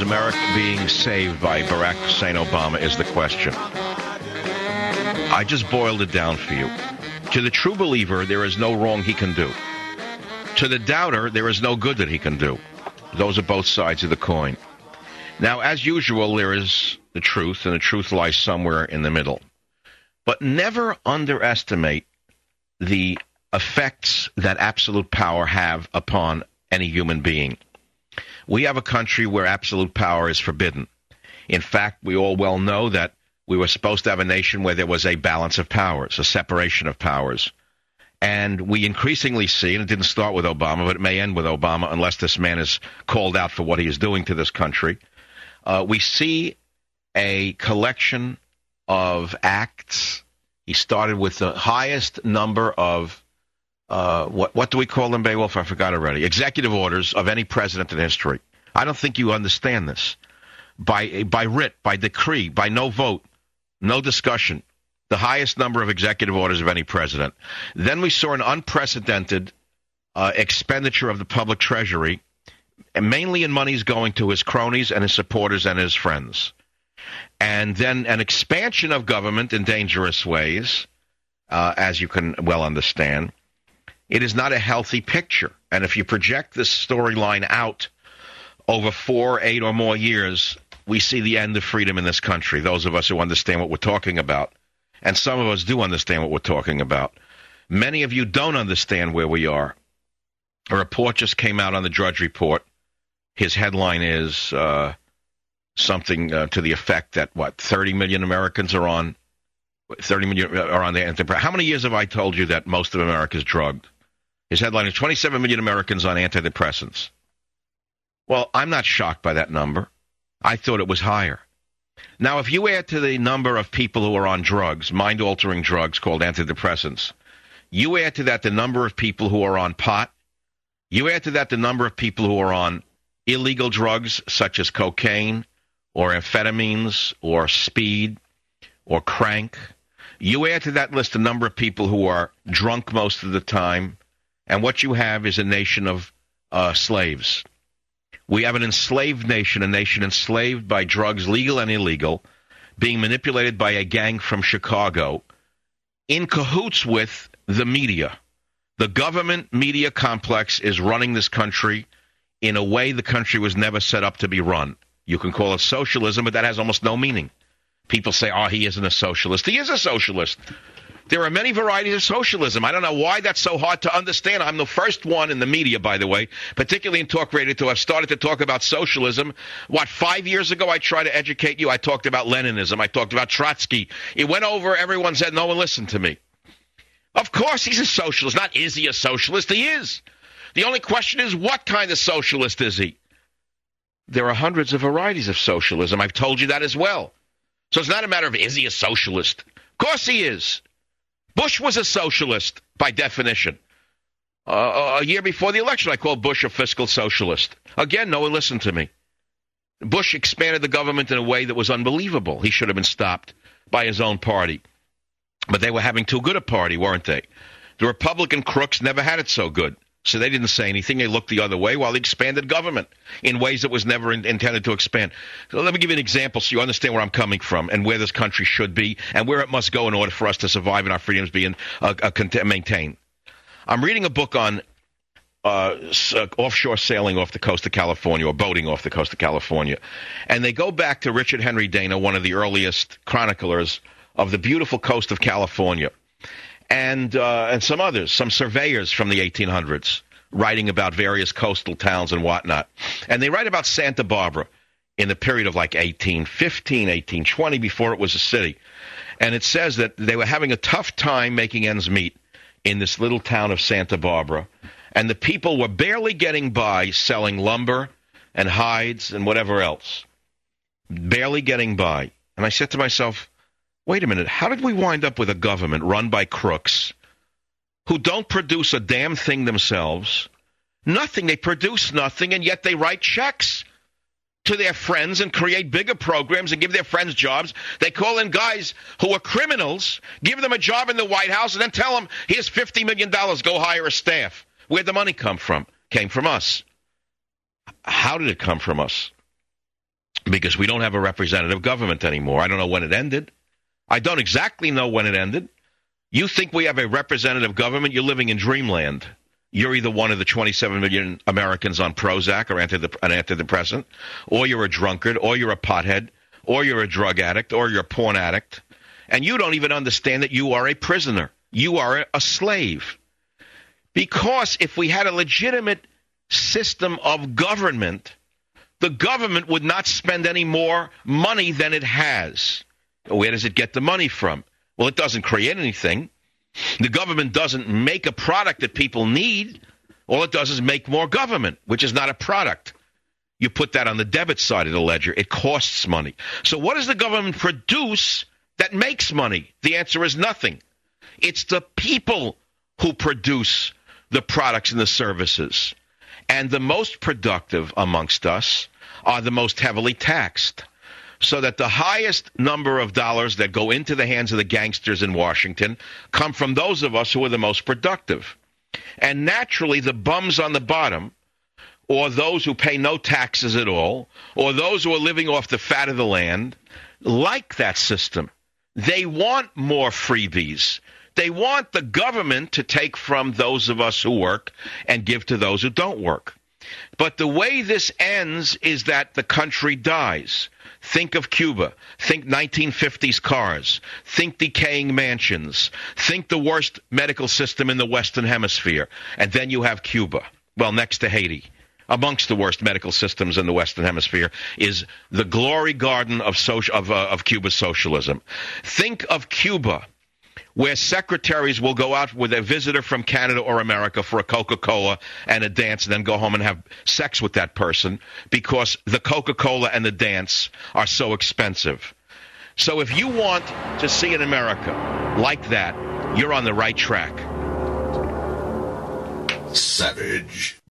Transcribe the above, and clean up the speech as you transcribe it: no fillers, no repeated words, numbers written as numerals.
America being saved by Barack Hussein Obama is the question. I just boiled it down for you. To the true believer, there is no wrong he can do. To the doubter, there is no good that he can do. Those are both sides of the coin. Now, as usual, there is the truth, and the truth lies somewhere in the middle. But never underestimate the effects that absolute power have upon any human being. We have a country where absolute power is forbidden. In fact, we all well know that we were supposed to have a nation where there was a balance of powers, a separation of powers. And we increasingly see, and it didn't start with Obama, but it may end with Obama unless this man is called out for what he is doing to this country. We see a collection of acts. He started with the highest number of, what do we call them, Beowulf? I forgot already. Executive orders of any president in history. I don't think you understand this. By writ, by decree, by no vote, no discussion. The highest number of executive orders of any president. Then we saw an unprecedented expenditure of the public treasury, and mainly in monies going to his cronies and his supporters and his friends. And then an expansion of government in dangerous ways, as you can well understand. It is not a healthy picture. And if you project this storyline out over 4, 8 or more years, we see the end of freedom in this country, those of us who understand what we're talking about. And some of us do understand what we're talking about. Many of you don't understand where we are. A report just came out on the Drudge Report. His headline is something to the effect that, 30 million Americans are on 30 million are on the antidepressants. How many years have I told you that most of America is drugged? His headline is 27 million Americans on antidepressants. Well, I'm not shocked by that number. I thought it was higher. Now, if you add to the number of people who are on drugs, mind-altering drugs called antidepressants, you add to that the number of people who are on pot, you add to that the number of people who are on illegal drugs such as cocaine or amphetamines or speed or crank, you add to that list the number of people who are drunk most of the time, and what you have is a nation of slaves. We have an enslaved nation, a nation enslaved by drugs, legal and illegal, being manipulated by a gang from Chicago, in cahoots with the media. The government media complex is running this country in a way the country was never set up to be run. You can call it socialism, but that has almost no meaning. People say, oh, he isn't a socialist. He is a socialist. There are many varieties of socialism. I don't know why that's so hard to understand. I'm the first one in the media, by the way, particularly in talk radio, to have started to talk about socialism. 5 years ago, I tried to educate you. I talked about Leninism. I talked about Trotsky. It went over. Everyone said, no one listened to me. Of course he's a socialist. Not is he a socialist? He is. The only question is, what kind of socialist is he? There are hundreds of varieties of socialism. I've told you that as well. So it's not a matter of, is he a socialist? Of course he is. Bush was a socialist by definition. A year before the election, I called Bush a fiscal socialist. Again, no one listened to me. Bush expanded the government in a way that was unbelievable. He should have been stopped by his own party. But they were having too good a party, weren't they? The Republican crooks never had it so good. So they didn't say anything. They looked the other way while they expanded government in ways that was never intended to expand. So let me give you an example so you understand where I'm coming from and where this country should be and where it must go in order for us to survive and our freedoms be maintained. I'm reading a book on offshore sailing off the coast of California, or boating off the coast of California. And they go back to Richard Henry Dana, one of the earliest chroniclers of the beautiful coast of California. And some others, some surveyors from the 1800s, writing about various coastal towns and whatnot. And they write about Santa Barbara in the period of like 1815, 1820, before it was a city. And it says that they were having a tough time making ends meet in this little town of Santa Barbara. And the people were barely getting by selling lumber and hides and whatever else. Barely getting by. And I said to myself, wait a minute, how did we wind up with a government run by crooks who don't produce a damn thing themselves? Nothing. They produce nothing, and yet they write checks to their friends and create bigger programs and give their friends jobs. They call in guys who are criminals, give them a job in the White House, and then tell them, here's $50 million, go hire a staff. Where'd the money come from? Came from us. How did it come from us? because we don't have a representative government anymore. I don't know when it ended. I don't exactly know when it ended. You think we have a representative government? You're living in dreamland. You're either one of the 27 million Americans on Prozac or an antidepressant, or you're a drunkard, or you're a pothead, or you're a drug addict, or you're a porn addict, and you don't even understand that you are a prisoner. You are a slave. Because if we had a legitimate system of government, the government would not spend any more money than it has. Where does it get the money from? Well, it doesn't create anything. The government doesn't make a product that people need. All it does is make more government, which is not a product. You put that on the debit side of the ledger. It costs money. So what does the government produce that makes money? The answer is nothing. It's the people who produce the products and the services. And the most productive amongst us are the most heavily taxed. So that the highest number of dollars that go into the hands of the gangsters in Washington come from those of us who are the most productive. And naturally, the bums on the bottom, or those who pay no taxes at all, or those who are living off the fat of the land, like that system. They want more freebies. They want the government to take from those of us who work and give to those who don't work. But the way this ends is that the country dies. Think of Cuba. Think 1950s cars. Think decaying mansions. Think the worst medical system in the Western Hemisphere. And then you have Cuba. Well, next to Haiti. Amongst the worst medical systems in the Western Hemisphere is the glory garden of Cuba's socialism. Think of Cuba, where secretaries will go out with a visitor from Canada or America for a Coca-Cola and a dance and then go home and have sex with that person because the Coca-Cola and the dance are so expensive. So if you want to see an America like that, you're on the right track. Savage.